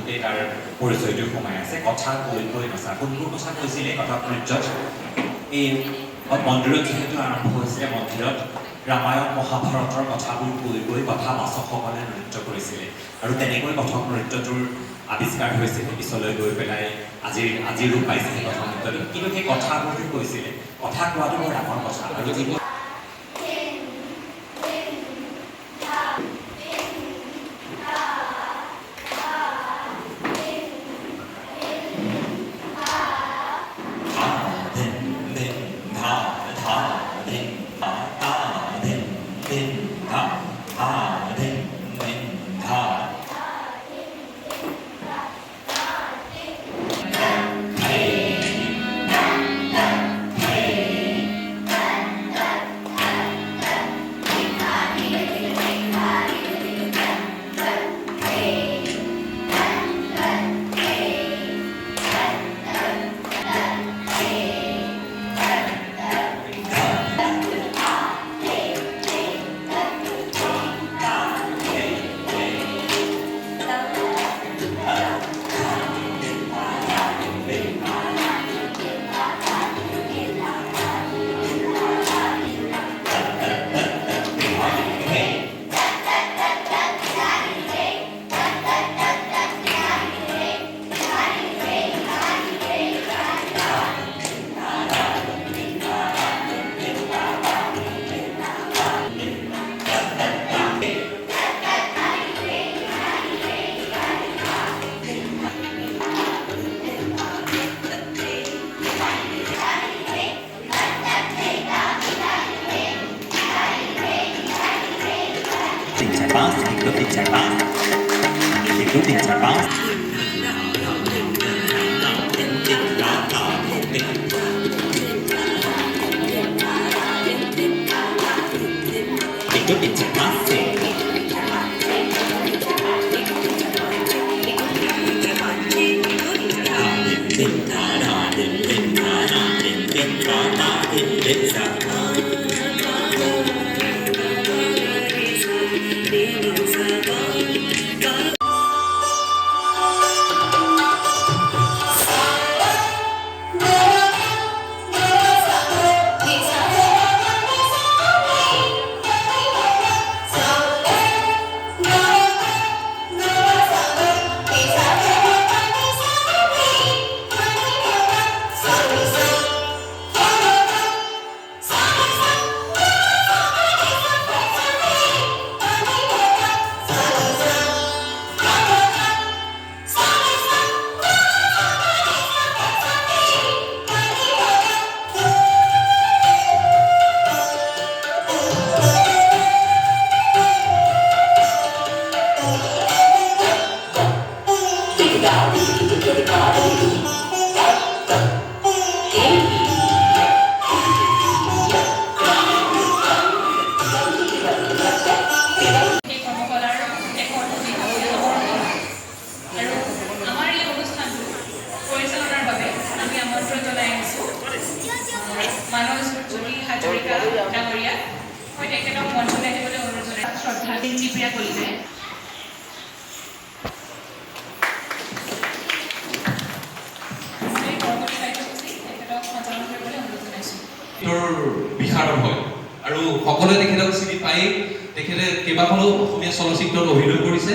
গোটেই তাৰ পৰিচয়টো সোমাই আছে কথা কৈ নচা কোনবোৰ কথা কৈছিলে কথা নৃত্যত এই মন্দিৰত যিহেতু আৰম্ভ হৈছিলে মন্দিৰত ৰামায়ণ মহাভাৰতৰ কথাবোৰ কৈ কথা বাচকসকলে নৃত্য কৰিছিলে আৰু তেনেকৈ কথক নৃত্যটোৰ আৱিষ্কাৰ হৈছিল পিছলৈ গৈ পেলাই আজিৰ ৰূপ পাইছে সেই কথক নৃত্যটো কিন্তু সেই কথাবোৰ কৈছিলে কথা কোৱাটো বৰ ডাঙৰ কথা আৰু যিবোৰ বিশাৰদ হয় আৰু সকলোৱে তেখেতক চিনি পাই তেখেতে কেইবাখনো অসমীয়া চলচ্চিত্ৰত অভিনয় কৰিছে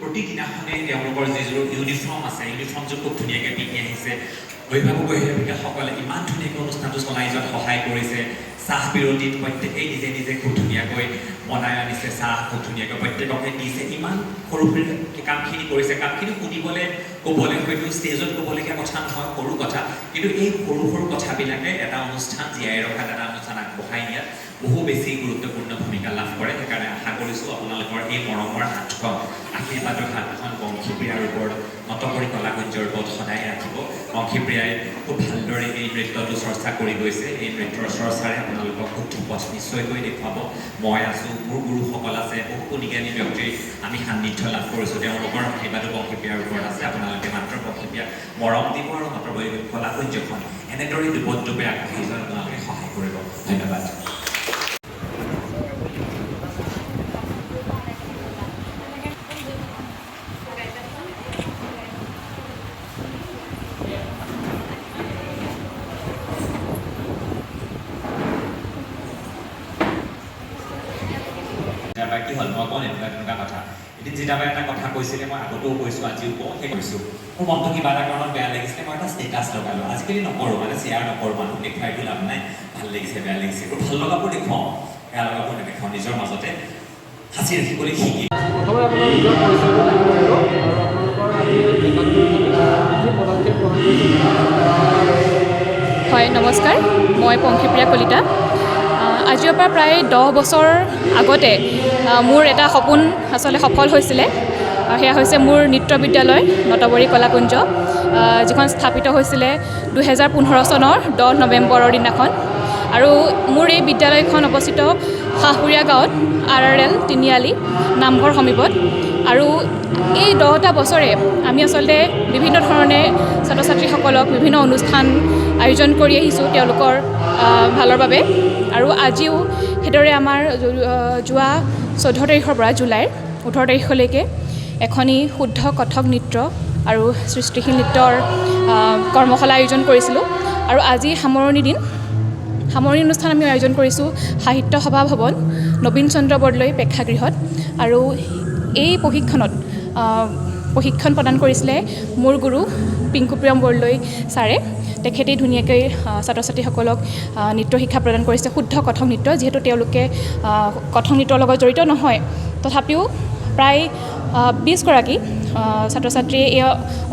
প্ৰতিদিনাখনে তেওঁলোকৰ যিযোৰ ইউনিফৰ্ম আছে ইউনিফৰ্মযোৰ খুব ধুনীয়াকৈ পিন্ধি আহিছে অভিভাৱক অভিভাৱিকাসকলে ইমান ধুনীয়াকৈ অনুষ্ঠানটো চলাই যোৱাত সহায় কৰিছে চাহ বিৰতিত প্ৰত্যেকেই নিজে নিজে খুব ধুনীয়াকৈ বনাই আনিছে চাহ খুব ধুনীয়াকৈ প্ৰত্যেককে দিছে ইমান সৰু সৰু কামখিনি কৰিছে কামখিনি শুনিবলৈ ক'বলৈ হয়তো ষ্টেজত ক'বলগীয়া কথা নহয় সৰু কথা কিন্তু এই সৰু সৰু কথাবিলাকে এটা অনুষ্ঠান জীয়াই ৰখাত এটা অনুষ্ঠান আগবঢ়াই নিয়াত বহু বেছি গুৰুত্বপূৰ্ণ ভূমিকা লাভ কৰে সেইকাৰণে আশা কৰিছোঁ আপোনালোকৰ এই মৰমৰ হাতখন আশীৰ্বাদৰ হাতখন বংশীপ্ৰিয়াৰ ওপৰত নটবৰী কলাকুঞ্জৰ বোধ সদায় ৰাখিব পংখীপ্ৰিয়াই খুব ভালদৰে এই নৃত্যটো চৰ্চা কৰি গৈছে এই নৃত্যৰ চৰ্চাৰে আপোনালোকক শুদ্ধ পথ নিশ্চয়কৈ দেখুৱাব মই আছোঁ মোৰ গুৰুসকল আছে বহু নিজ্ঞানী ব্যক্তিৰ আমি সান্নিধ্য লাভ কৰিছোঁ তেওঁলোকৰ আশীৰ্বাদো পংখীপ্ৰিয়াৰ ওপৰত আছে আপোনালোকে মাত্ৰ পংখীপ্ৰিয়াক মৰম দিব আৰু নটবৰী কলাকুঞ্জখন এনেদৰে দুপদ্ৰূপে আগবাঢ়ি যোৱাত আপোনালোকে সহায় কৰিব ধন্যবাদ কি হ'ল মই কওঁ এনেকুৱা কথা এদিন জিতাবাই এটা কথা কৈছিলে মই আগতেও কৈছোঁ আজিও কওঁ সেই কৈছোঁ মোৰ মনটো কিবা এটা কাৰণত বেয়া লাগিছিলে মই এটা ষ্টেটাছ লগালোঁ আজিকালি নকৰোঁ মানে শ্বেয়াৰ নকৰোঁ মানুহ দেখুৱাইতো লাভ নাই ভাল লাগিছে বেয়া লাগিছে আৰু ভাল লগাবোৰ দেখুৱাওঁ বেয়া লগাবোৰ নেদেখাওঁ নিজৰ মাজতে সাঁচি ৰাখিবলৈ শিকি প্ৰথমে আপোনাৰ নিজৰ পৰিচয়টো লাগিব আৰু আপোনালোকৰ আজি পদক্ষেপ গ্ৰহণ কৰিছে। হয় নমস্কাৰ মই পংখীপ্ৰিয়া কলিতা আজিৰ পৰা প্ৰায় 10 বছৰ আগতে মোৰ এটা সপোন আচলতে সফল হৈছিলে সেয়া হৈছে মোৰ নৃত্য বিদ্যালয় নটবৰী কলাকুঞ্জ যিখন স্থাপিত হৈছিলে 2015 চনৰ 10 নৱেম্বৰৰ দিনাখন আৰু মোৰ এই বিদ্যালয়খন অৱস্থিত শাহপুৰীয়া গাঁৱত RRL তিনিআলি নামঘৰ সমীপত আৰু এই 10টা বছৰে আমি আচলতে বিভিন্ন ধৰণে ছাত্ৰ ছাত্ৰীসকলক বিভিন্ন অনুষ্ঠান আয়োজন কৰি আহিছোঁ তেওঁলোকৰ ভালৰ বাবে আৰু আজিও সেইদৰে আমাৰ যোৱা 14 তাৰিখৰ পৰা জুলাইৰ 18 তাৰিখলৈকে এখনি শুদ্ধ কথক নৃত্য আৰু সৃষ্টিশীল নৃত্যৰ কৰ্মশালা আয়োজন কৰিছিলোঁ আৰু আজি সামৰণি অনুষ্ঠান আমি আয়োজন কৰিছোঁ সাহিত্য সভা ভৱন নবীন চন্দ্ৰ বৰদলৈ প্ৰেক্ষাগৃহত আৰু এই প্ৰশিক্ষণ প্ৰদান কৰিছিলে মোৰ গুৰু পিংকুপ্ৰিয়ম বৰদলৈ ছাৰে তেখেতেই ধুনীয়াকৈ ছাত্ৰ ছাত্ৰীসকলক নৃত্য শিক্ষা প্ৰদান কৰিছে শুদ্ধ কথক নৃত্য যিহেতু তেওঁলোকে কথক নৃত্যৰ লগত জড়িত নহয় তথাপিও প্ৰায় 20 গৰাকী ছাত্ৰ ছাত্ৰীয়ে এই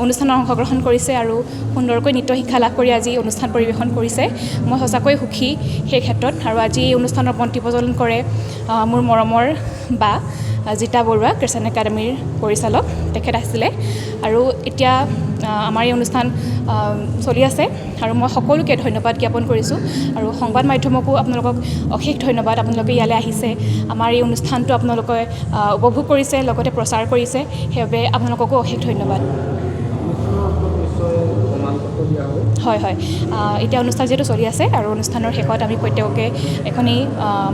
অনুষ্ঠানত অংশগ্ৰহণ কৰিছে আৰু সুন্দৰকৈ নৃত্য শিক্ষা লাভ কৰি আজি অনুষ্ঠান পৰিৱেশন কৰিছে মই সঁচাকৈ সুখী সেই ক্ষেত্ৰত আৰু আজি এই অনুষ্ঠানৰ বন্তি প্ৰজ্বলন কৰে মোৰ মৰমৰ বা জিতা বৰুৱা কৃষ্ণ একাডেমীৰ পৰিচালক তেখেত আছিলে আৰু এতিয়া আমাৰ এই অনুষ্ঠান চলি আছে আৰু মই সকলোকে ধন্যবাদ জ্ঞাপন কৰিছোঁ আৰু সংবাদ মাধ্যমকো আপোনালোকক অশেষ ধন্যবাদ আপোনালোকে ইয়ালৈ আহিছে আমাৰ এই অনুষ্ঠানটো আপোনালোকে উপভোগ কৰিছে লগতে প্ৰচাৰ কৰিছে সেইবাবে আপোনালোককো অশেষ ধন্যবাদ হয় হয় এতিয়া অনুষ্ঠান যিহেতু চলি আছে আৰু অনুষ্ঠানৰ শেষত আমি প্ৰত্যেককে এখনি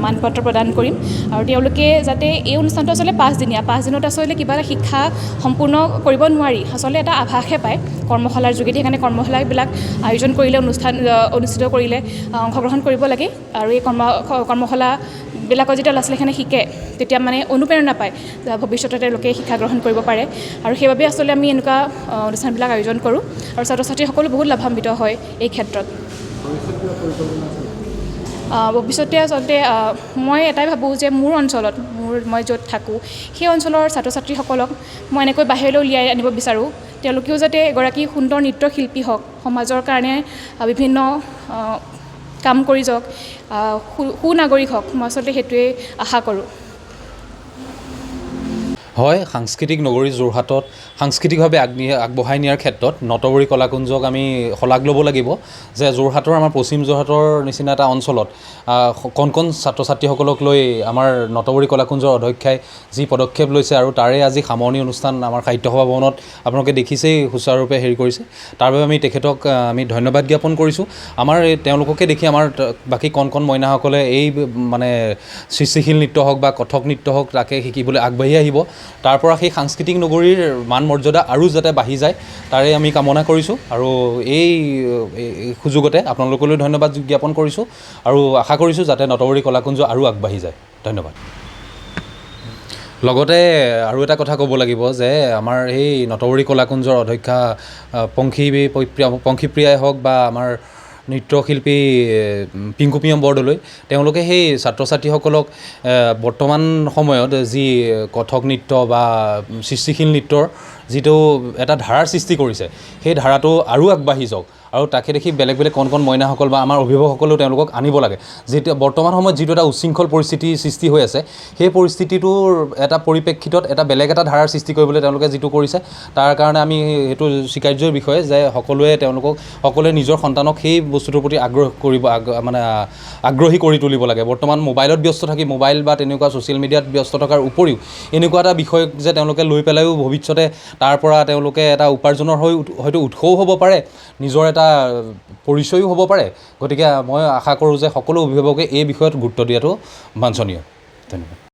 মানপত্ৰ প্ৰদান কৰিম আৰু তেওঁলোকে যাতে এই অনুষ্ঠানটো আচলতে 5 দিনত আচলতে কিবা এটা শিক্ষা সম্পূৰ্ণ কৰিব নোৱাৰি আচলতে এটা আভাসহে পায় কৰ্মশালাৰ যোগেদি সেইকাৰণে কৰ্মশালাবিলাক আয়োজন কৰিলে অনুষ্ঠিত কৰিলে অংশগ্ৰহণ কৰিব লাগে আৰু এই কৰ্মশালাবিলাকত যেতিয়া ল'ৰা ছোৱালীখিনি শিকে তেতিয়া মানে অনুপ্ৰেৰণা পায় ভৱিষ্যতে তেওঁলোকে শিক্ষা গ্ৰহণ কৰিব পাৰে আৰু সেইবাবে আচলতে আমি এনেকুৱা অনুষ্ঠানবিলাক আয়োজন কৰোঁ আৰু ছাত্ৰ ছাত্ৰীসকলো বহুত লাভান্বিত হয় এই ক্ষেত্ৰত ভৱিষ্যতে আচলতে মই এটাই ভাবোঁ যে মোৰ অঞ্চলত মই য'ত থাকোঁ সেই অঞ্চলৰ ছাত্ৰ ছাত্ৰীসকলক মই এনেকৈ বাহিৰলৈ উলিয়াই আনিব বিচাৰোঁ তেওঁলোকেও যাতে এগৰাকী সুন্দৰ নৃত্যশিল্পী হওক সমাজৰ কাৰণে বিভিন্ন কাম কৰি যাওক সুনাগৰিক হওক মই আচলতে সেইটোৱেই আশা কৰোঁ হয় সাংস্কৃতিক নগৰী যোৰহাটত সাংস্কৃতিকভাৱে আগবঢ়াই নিয়াৰ ক্ষেত্ৰত নটবৰী কলাকুঞ্জক আমি শলাগ ল'ব লাগিব যে যোৰহাটৰ আমাৰ পশ্চিম যোৰহাটৰ নিচিনা এটা অঞ্চলত কণ ছাত্ৰ ছাত্ৰীসকলক লৈ আমাৰ নটবৰী কলাকুঞ্জৰ অধ্যক্ষাই যি পদক্ষেপ লৈছে আৰু তাৰে আজি সামৰণি অনুষ্ঠান আমাৰ সাহিত্য সভা ভৱনত আপোনালোকে দেখিছেই সুচাৰুৰূপে হেৰি কৰিছে তাৰ বাবে আমি তেখেতক আমি ধন্যবাদ জ্ঞাপন কৰিছোঁ আমাৰ তেওঁলোককে দেখি আমাৰ বাকী কণ মইনাসকলে এই মানে সৃষ্টিশীল নৃত্য হওক বা কথক নৃত্য হওক তাকে শিকিবলৈ আগবাঢ়ি আহিব তাৰ পৰা সেই সাংস্কৃতিক নগৰীৰ মান মৰ্যাদা আৰু যাতে বাঢ়ি যায় তাৰে আমি কামনা কৰিছোঁ আৰু এই সুযোগতে আপোনালোকলৈ ধন্যবাদ জ্ঞাপন কৰিছোঁ আৰু আশা কৰিছোঁ যাতে নটবৰী কলাকুঞ্জ আৰু আগবাঢ়ি যায় ধন্যবাদ লগতে আৰু এটা কথা ক'ব লাগিব যে আমাৰ এই নটবৰী কলাকুঞ্জৰ অধ্যক্ষা পংখীপ্ৰিয়াই হওক বা আমাৰ নৃত্যশিল্পী পিংকুপ্ৰিয়ম বৰদলৈ তেওঁলোকে সেই ছাত্ৰ ছাত্ৰীসকলক বৰ্তমান সময়ত যি কথক নৃত্য বা সৃষ্টিশীল নৃত্যৰ যিটো এটা ধাৰাৰ সৃষ্টি কৰিছে সেই ধাৰাটো আৰু আগবাঢ়ি যাওক আৰু তাকে দেখি বেলেগ বেলেগ কণ মইনাসকল বা আমাৰ অভিভাৱকসকলেও তেওঁলোকক আনিব লাগে। যেতিয়া বৰ্তমান সময়ত যিটো এটা উচ্ছৃংখল পৰিস্থিতিৰ সৃষ্টি হৈ আছে, সেই পৰিস্থিতিটোৰ এটা পৰিপ্ৰেক্ষিতত এটা বেলেগ এটা ধাৰাৰ সৃষ্টি কৰিবলৈ তেওঁলোকে যিটো কৰিছে, তাৰ কাৰণে আমি সেইটো স্বীকাৰ্যৰ বিষয়ে যে সকলোৱে নিজৰ সন্তানক সেই বস্তুটোৰ প্ৰতি আগ্ৰহী কৰি তুলিব লাগে। বৰ্তমান মোবাইলত ব্যস্ত থাকি মোবাইল বা তেনেকুৱা ছ'চিয়েল মিডিয়াত ব্যস্ত থকাৰ উপৰিও এনেকুৱা এটা বিষয় যে তেওঁলোকে লৈ পেলাইও ভৱিষ্যতে তাৰ পৰা তেওঁলোকে এটা উপাৰ্জনৰ হয়তো উৎসও হ'ব পাৰে, নিজৰ এটা পৰিচয়ো হ'ব পাৰে। গতিকে মই আশা কৰোঁ যে সকলো অভিভাৱকে এই বিষয়ত গুৰুত্ব দিয়াটো বাঞ্ছনীয়। ধন্যবাদ।